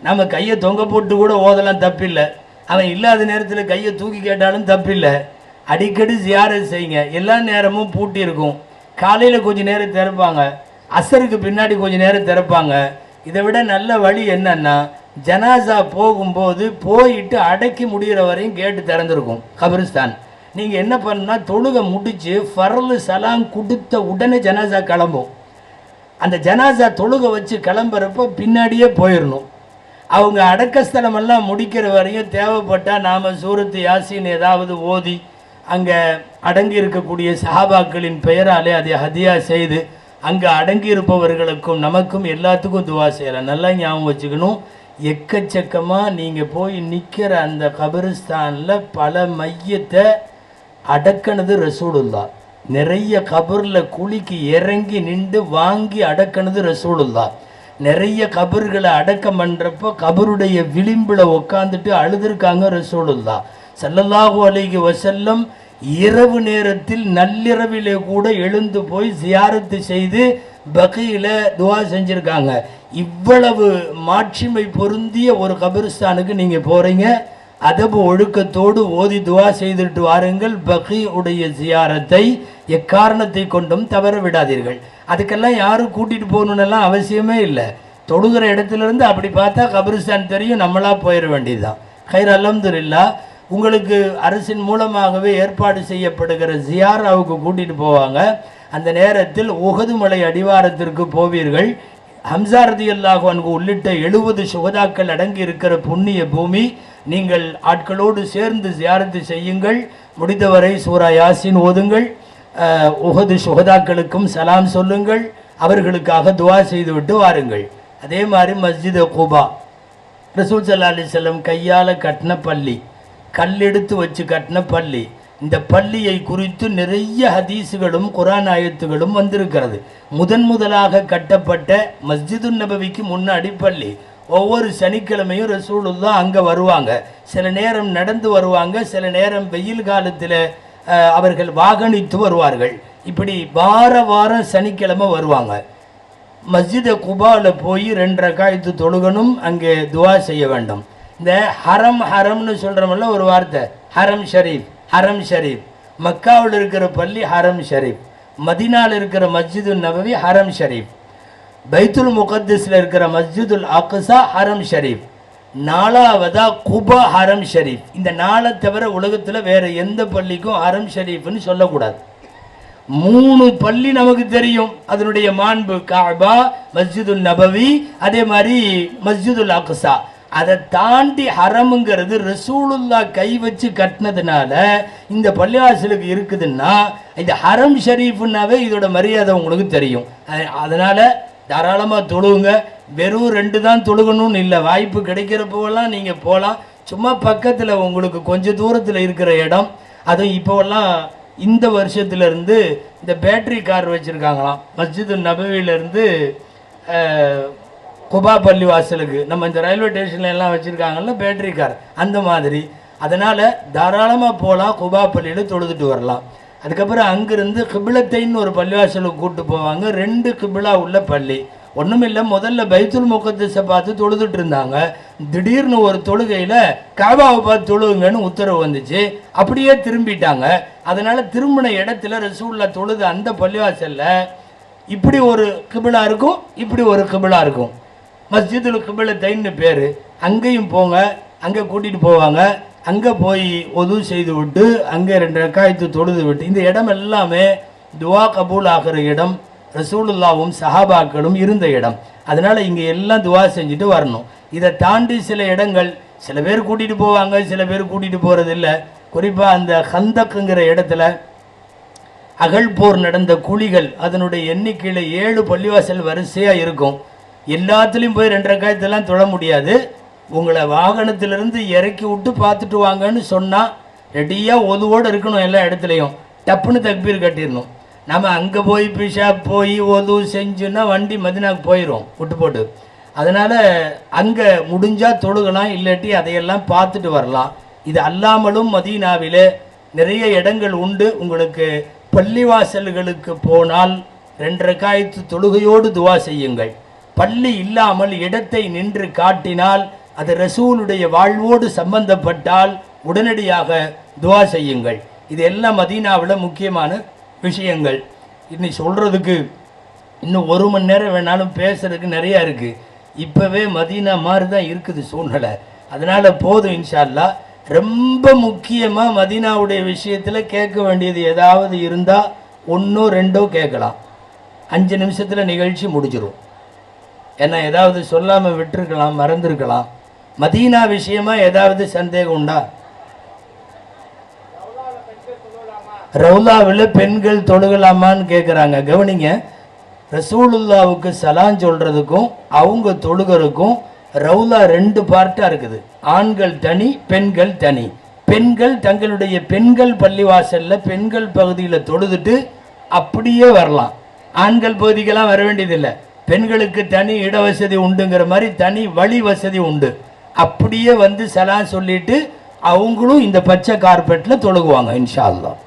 நம்ம கையை தொங்க போட்டு கூட ஓதலாம், தப்பில்லை. அவன் இல்லாத நேரத்தில் கையை தூக்கி கேட்டாலும் தப்பில்லை. அடிக்கடி ஜியாரத் செய்யுங்க. எல்லா நேரமும் பூட்டி இருக்கும். காலையில் கொஞ்சம் நேரம் திறப்பாங்க, அசருக்கு பின்னாடி கொஞ்சம் நேரம் திறப்பாங்க. இதை விட நல்ல வழி என்னன்னா, ஜனாசா போகும்போது போயிட்டு அடக்கி முடிகிற வரையும் கேட்டு திறந்துருக்கும் கபிரிஸ்தான். நீங்கள் என்ன பண்ணா, தொழுகை முடித்து ஃபர்லு சலாம் கொடுத்த உடனே ஜனாசா கிளம்பும். அந்த ஜனாசா தொழுகை வச்சு கிளம்புறப்போ பின்னாடியே போயிடணும். அவங்க அடக்கஸ்தலமெல்லாம் முடிக்கிற வரையும் தேவைப்பட்டால் நாம் சூரத்து யாசின் ஏதாவது ஓதி அங்கே அடங்கி இருக்கக்கூடிய சஹாபாக்களின் பெயராலே அதை ஹதியா செய்து அங்கே அடங்கி இருப்பவர்களுக்கும் நமக்கும் எல்லாத்துக்கும் துவா செய்யலாம். நல்லா ஞாபகம் வச்சுக்கணும், எக்கச்சக்கமாக நீங்கள் போய் நிற்கிற அந்த கபிரிஸ்தானில் பல மையத்தை அடக்கினது ரசூலுல்லா. நிறைய கபரில் குழிக்கு இறங்கி நின்று வாங்கி அடக்கினது ரசூலுல்லா. நிறைய கபர்களை அடக்கம் பண்ணுறப்போ கபருடைய விளிம்பில் உட்காந்துட்டு அழுதுருக்காங்க ரசூலுல்லா ஸல்லல்லாஹு அலைஹி வஸல்லம். இரவு நேரத்தில் நள்ளிரவிலே கூட எழுந்து போய் ஜியாரத்து செய்து பகீல துவா செஞ்சுருக்காங்க. இவ்வளவு மாட்சிமை பொருந்திய ஒரு கபிரிஸ்தானுக்கு நீங்கள் போகிறீங்க, அதபு ஒழுக்கத்தோடு ஓதி துவா செய்துட்டு வாருங்கள். பகீ உடைய ஜியாரத்தை எக்காரணத்தை கொண்டும் தவற விடாதீர்கள். அதுக்கெல்லாம் யாரும் கூட்டிகிட்டு போகணுன்னெல்லாம் அவசியமே இல்லை. தொழுகிற இடத்துலேருந்து அப்படி பார்த்தா கபிரிஸ்தான் தெரியும், நம்மளாக போயிட வேண்டியதுதான். கைர் அல்ஹம்துலில்லாஹ். உங்களுக்கு அரசின் மூலமாகவே ஏற்பாடு செய்யப்படுகிற ஜியாராவுக்கு கூட்டிகிட்டு போவாங்க. அந்த நேரத்தில் உஹது மலை அடிவாரத்திற்கு போவீர்கள். ஹம்ஸா ரலியல்லாஹு அன்ஹு உள்ளிட்ட 70 சுகதாக்கள் அடங்கி இருக்கிற புண்ணிய பூமி. நீங்கள் ஆட்களோடு சேர்ந்து ஜியாரத்து செய்யுங்கள். முடிந்தவரை சூரா யாசின் ஓதுங்கள். உஹது சுகதாக்களுக்கும் சலாம் சொல்லுங்கள். அவர்களுக்காக துவா செய்துவிட்டு வாருங்கள். அதே மாதிரி மஸ்ஜித் குபா, ரசூல் ஸல்லல்லாஹு அலைஹி வஸல்லம் கையால் கட்டின பள்ளி, கல்லெடுத்து வச்சு கட்டின பள்ளி. இந்த பள்ளியை குறித்து நிறைய ஹதீஸுகளும் குர்ஆன் ஆயத்துகளும் வந்திருக்கிறது. முதலாக கட்டப்பட்ட மஸ்ஜிது நபவிக்கு முன்னாடி பள்ளி. ஒவ்வொரு சனிக்கிழமையும் ரசூலுல்லாஹ் அங்கே வருவாங்க. சில நேரம் நடந்து வருவாங்க, சில நேரம் வெயில் காலத்தில் அவர்கள் வாகனித்து வருவார்கள். இப்படி வாரம் சனிக்கிழமை வருவாங்க. மஸ்ஜித் குபாவில் போய் 2 ரக்காயத்து தொழுகணும், அங்கே துவா செய்ய வேண்டும். இந்த ஹரம்னு சொல்கிறோம்ல ஒரு வார்த்தை, ஹரம் ஷரீஃப். ஹரம் ஷரீஃப் மக்காவில் இருக்கிற பள்ளி ஹரம் ஷரீஃப், மதீனாவில் இருக்கிற மஸ்ஜிது நபவி ஹரம் ஷரீஃப், பைத்துல் முகத்தஸில் இருக்கிற மஸ்ஜிதுல் அக்ஸா ஹரம் ஷரீஃப், 4வதா குபா ஹரம் ஷரீஃப். இந்த 4 தவிர உலகத்தில் வேறு எந்த பள்ளிக்கும் ஹரம் ஷரீஃப்னு சொல்லக்கூடாது. 3 பள்ளி நமக்கு தெரியும், அதனுடைய மாண்பு காபா, மஸ்ஜிதுல் நபவி, அதே மாதிரி மஸ்ஜிதுல் அக்ஸா. அதை தாண்டி ஹரமுங்கிறது ரசூலுல்லாஹ் கை வச்சு கட்டினதுனால இந்த பள்ளிவாசலுக்கு இருக்குதுன்னா இந்த ஹரம் ஷரீஃப்னாவே இதோட மரியாதை உங்களுக்கு தெரியும். அதனால் தாராளமாக தொழுவுங்க. வெறும் 2 தான் தொழுகணும்னு இல்லை, வாய்ப்பு கிடைக்கிறப்போலாம் நீங்கள் போகலாம். சும்மா பக்கத்தில் உங்களுக்கு கொஞ்சம் தூரத்தில் இருக்கிற இடம், அதுவும் இப்போவெல்லாம் இந்த வருஷத்துலேருந்து இந்த பேட்டரி கார் வச்சுருக்காங்களாம். மஸ்ஜிது நபவியிலேருந்து குபா பள்ளி வாசலுக்கு நம்ம இந்த ரயில்வே ஸ்டேஷன்ல எல்லாம் வச்சுருக்காங்கல்ல பேட்டரி கார், அந்த மாதிரி. அதனால் தாராளமாக போகலாம், குபா பள்ளியில் தொழுதுட்டு வரலாம். அதுக்கப்புறம் அங்கேருந்து கிபிலத்தைன்னு ஒரு பள்ளிவாசலுக்கு கூப்பிட்டு போவாங்க. 2 கிபிலா உள்ள பள்ளி. ஒன்றும் இல்லை, முதல்ல பைத்துல் முகத்தஸை பார்த்து தொழுதுட்டு இருந்தாங்க. திடீர்னு ஒரு தொழுகையில் காபாவை பார்த்து தொழுவுங்கன்னு உத்தரவு வந்துச்சு. அப்படியே திரும்பிட்டாங்க. அதனால் திரும்பின இடத்துல ரசூலுல்லாஹ் தொழுது அந்த பள்ளிவாசலில் இப்படி ஒரு கிபிலா இருக்கும், இப்படி ஒரு கிபிலா இருக்கும். மஸ்ஜிதுல் கிபிலத்தைன்னு பேர். அங்கேயும் போங்க, அங்கே கூட்டிகிட்டு போவாங்க. அங்கே போய் ஒது செய்து விட்டு அங்கே 2 ரக்காயத்து தொழுது விட்டு, இந்த இடம் எல்லாமே துவா கபூல் ஆகிற இடம், ரசூலுல்லாவும் சஹாபாக்களும் இருந்த இடம். அதனால் இங்கே எல்லாம் துவா செஞ்சுட்டு வரணும். இதை தாண்டி சில இடங்கள் சில பேர் கூட்டிகிட்டு போவாங்க, சில பேர் கூட்டிகிட்டு போகிறதில்ல. குறிப்பாக அந்த ஹந்தக்குங்கிற இடத்துல அகழ்போர் நடந்த குழிகள், அதனுடைய எண்ணிக்கையில் 7 பள்ளிவாசல் வரிசையாக இருக்கும். எல்லாத்துலேயும் போய் 2 ரக்காயத்தெல்லாம் தொழ முடியாது. உங்களை வாகனத்திலிருந்து இறக்கி விட்டு பார்த்துட்டு வாங்கன்னு சொன்னால் ரெடியாக ஒதுவோடு இருக்கணும். எல்லா இடத்துலையும் டப்புன்னு தக்பீர் கட்டிடணும். நம்ம அங்கே போய் பிஷா போய் ஒது செஞ்சுன்னா வண்டி மதினாக்கு போயிடும் விட்டு போட்டு. அதனால் அங்கே முடிஞ்சால் தொழுகலாம், இல்லாட்டி அதையெல்லாம் பார்த்துட்டு வரலாம். இது அல்லாமலும் மதீனாவிலே நிறைய இடங்கள் உண்டு. உங்களுக்கு பள்ளிவாசல்களுக்கு போனால் 2 ரக்காயத்து தொழுகையோடு துவா செய்யுங்கள். பள்ளி இல்லாமல் இடத்தை நின்று காட்டினால் அது ரசூலுடைய வாழ்வோடு சம்பந்தப்பட்டால் உடனடியாக துவா செய்யுங்கள். இது எல்லாம் மதீனாவில் முக்கியமான விஷயங்கள். இன்னைக்கு சொல்கிறதுக்கு இன்னும் 1 மணி நேரம் வேணாலும் பேசுறதுக்கு நிறையா இருக்குது. இப்போவே மதீனா மாதிரி தான் இருக்குது சூழ்நிலை. அதனால் போதும் இன்ஷா அல்லாஹ். ரொம்ப முக்கியமாக மதீனாவுடைய விஷயத்தில் கேட்க வேண்டியது ஏதாவது இருந்தால் 1 2 கேட்கலாம். 5 நிமிஷத்தில் நிகழ்ச்சி முடிஞ்சிடும். ஏன்னா ஏதாவது சொல்லாமல் விட்டுருக்கலாம், மறந்துருக்கலாம். மதீனா விஷயமா ஏதாவது சந்தேகம் உண்டா? ரவுலாவில் பெண்கள் தொழுகலாமான்னு கேட்குறாங்க. கவனிங்க, ரசூலுல்லாவுக்கு சலான் சொல்கிறதுக்கும் அவங்க தொழுகிறதுக்கும் ரவுலா 2 பார்ட்டாக இருக்குது. ஆண்கள் தனி, பெண்கள் தனி. பெண்கள் தங்களுடைய பெண்கள் பள்ளிவாசலில் பெண்கள் பகுதியில் தொழுதுட்டு அப்படியே வரலாம். ஆண்கள் பகுதிக்கெல்லாம் வர வேண்டியதில்லை. பெண்களுக்கு தனி இடவசதி உண்டுங்கிற மாதிரி தனி வழி வசதி உண்டு. அப்படியே வந்து சலான் சொல்லிட்டு அவங்களும் இந்த பச்சை கார்பெட்டில் தொழுகுவாங்க இன்ஷா அல்லாஹ்.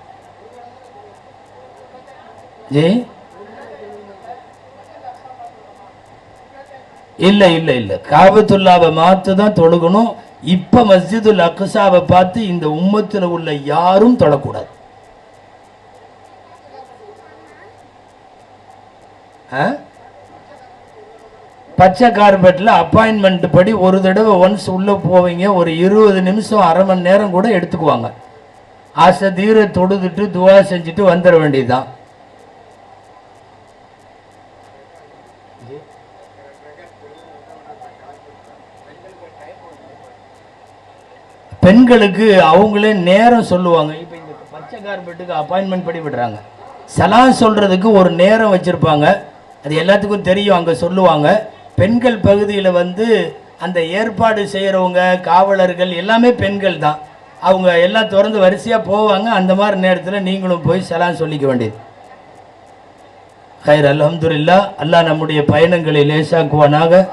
ஜி இல்லை இல்லை இல்லை, காபத்துல்லாவை மாற்று தான் தொழுகணும். இப்போ மஸ்ஜிதுல் அக்ஸாவை பார்த்து இந்த உம்மத்தில் உள்ள யாரும் தொழக்கூடாது. பச்சை கார்பெட்டில் அப்பாயின்மெண்ட் படி ஒரு தடவை ஒன்ஸ் உள்ளே போவீங்க. ஒரு 20 நிமிஷம் அரை மணி நேரம் கூட எடுத்துக்குவாங்க. ஆசை தீர தொழுதுட்டு துவா செஞ்சுட்டு வந்துட வேண்டியதுதான். பெண்களுக்கு அவங்களே நேரம் சொல்லுவாங்க. இப்போ இந்த பச்சை கார்பெட்டுக்கு அப்பாயின்மெண்ட் படி விடுறாங்க. சலான் சொல்கிறதுக்கு ஒரு நேரம் வச்சுருப்பாங்க. அது எல்லாத்துக்கும் தெரியும், அங்கே சொல்லுவாங்க. பெண்கள் பகுதியில் வந்து அந்த ஏற்பாடு செய்கிறவங்க, காவலர்கள் எல்லாமே பெண்கள் தான். அவங்க எல்லாம் திறந்து வரிசையாக போவாங்க. அந்த மாதிரி நேரத்தில் நீங்களும் போய் சலான் சொல்லிக்க வேண்டியது. ஹைர், அல்ஹம்துலில்லாஹ். அல்லாஹ் நம்முடைய பயணங்களை லேசாக்குவானாக.